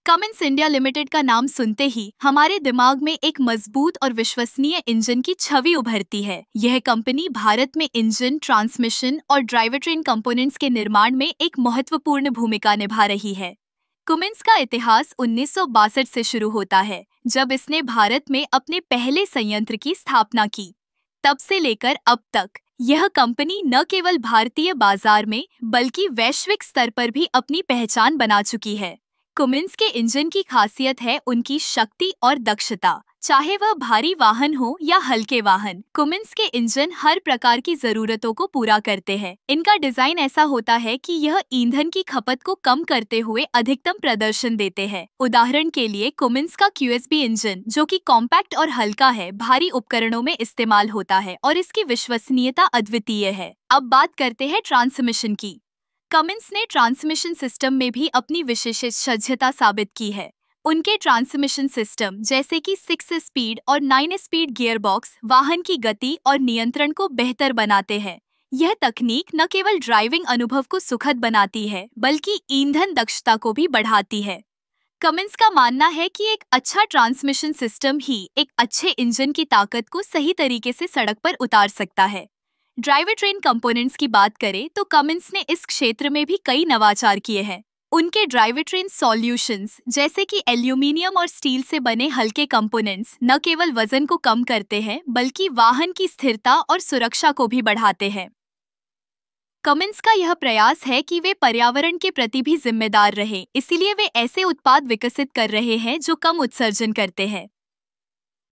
Cummins India limited का नाम सुनते ही हमारे दिमाग में एक मजबूत और विश्वसनीय इंजन की छवि उभरती है। यह कंपनी भारत में इंजन, ट्रांसमिशन और ड्राइवट्रेन कंपोनेंट्स के निर्माण में एक महत्वपूर्ण भूमिका निभा रही है। कुमिंस का इतिहास 1962 से शुरू होता है, जब इसने भारत में अपने पहले संयंत्र की स्थापना की। तब से लेकर अब तक यह कंपनी न केवल भारतीय बाजार में बल्कि वैश्विक स्तर पर भी अपनी पहचान बना चुकी है। कुमिंस के इंजन की खासियत है उनकी शक्ति और दक्षता। चाहे वह भारी वाहन हो या हल्के वाहन, कुमिंस के इंजन हर प्रकार की जरूरतों को पूरा करते हैं। इनका डिजाइन ऐसा होता है कि यह ईंधन की खपत को कम करते हुए अधिकतम प्रदर्शन देते हैं। उदाहरण के लिए कुमिंस का QSB इंजन, जो कि कॉम्पैक्ट और हल्का है, भारी उपकरणों में इस्तेमाल होता है और इसकी विश्वसनीयता अद्वितीय है। अब बात करते हैं ट्रांसमिशन की। कमिंस ने ट्रांसमिशन सिस्टम में भी अपनी विशेषज्ञता साबित की है। उनके ट्रांसमिशन सिस्टम जैसे कि 6 स्पीड और 9 स्पीड गियरबॉक्स वाहन की गति और नियंत्रण को बेहतर बनाते हैं। यह तकनीक न केवल ड्राइविंग अनुभव को सुखद बनाती है बल्कि ईंधन दक्षता को भी बढ़ाती है। कमिंस का मानना है कि एक अच्छा ट्रांसमिशन सिस्टम ही एक अच्छे इंजन की ताकत को सही तरीके से सड़क पर उतार सकता है। ड्राइवट्रेन कंपोनेंट्स की बात करें तो कमिंस ने इस क्षेत्र में भी कई नवाचार किए हैं। उनके ड्राइवट्रेन सॉल्यूशंस जैसे कि एल्यूमिनियम और स्टील से बने हल्के कंपोनेंट्स न केवल वजन को कम करते हैं बल्कि वाहन की स्थिरता और सुरक्षा को भी बढ़ाते हैं। कमिंस का यह प्रयास है कि वे पर्यावरण के प्रति भी जिम्मेदार रहें, इसीलिए वे ऐसे उत्पाद विकसित कर रहे हैं जो कम उत्सर्जन करते हैं।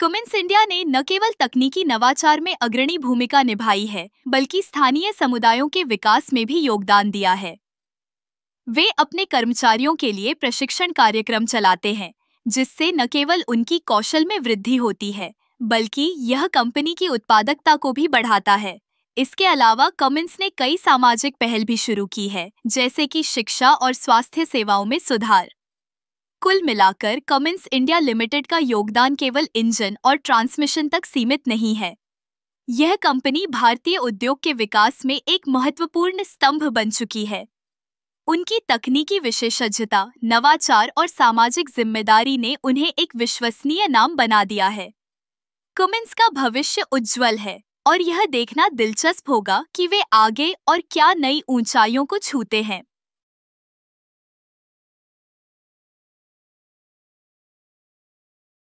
कुमिंस इंडिया ने न केवल तकनीकी नवाचार में अग्रणी भूमिका निभाई है बल्कि स्थानीय समुदायों के विकास में भी योगदान दिया है। वे अपने कर्मचारियों के लिए प्रशिक्षण कार्यक्रम चलाते हैं, जिससे न केवल उनकी कौशल में वृद्धि होती है बल्कि यह कंपनी की उत्पादकता को भी बढ़ाता है। इसके अलावा कमिंस ने कई सामाजिक पहल भी शुरू की है, जैसे कि शिक्षा और स्वास्थ्य सेवाओं में सुधार। कुल मिलाकर कमिंस इंडिया लिमिटेड का योगदान केवल इंजन और ट्रांसमिशन तक सीमित नहीं है। यह कंपनी भारतीय उद्योग के विकास में एक महत्वपूर्ण स्तंभ बन चुकी है। उनकी तकनीकी विशेषज्ञता, नवाचार और सामाजिक जिम्मेदारी ने उन्हें एक विश्वसनीय नाम बना दिया है। कमिंस का भविष्य उज्जवल है और यह देखना दिलचस्प होगा कि वे आगे और क्या नई ऊंचाइयों को छूते हैं।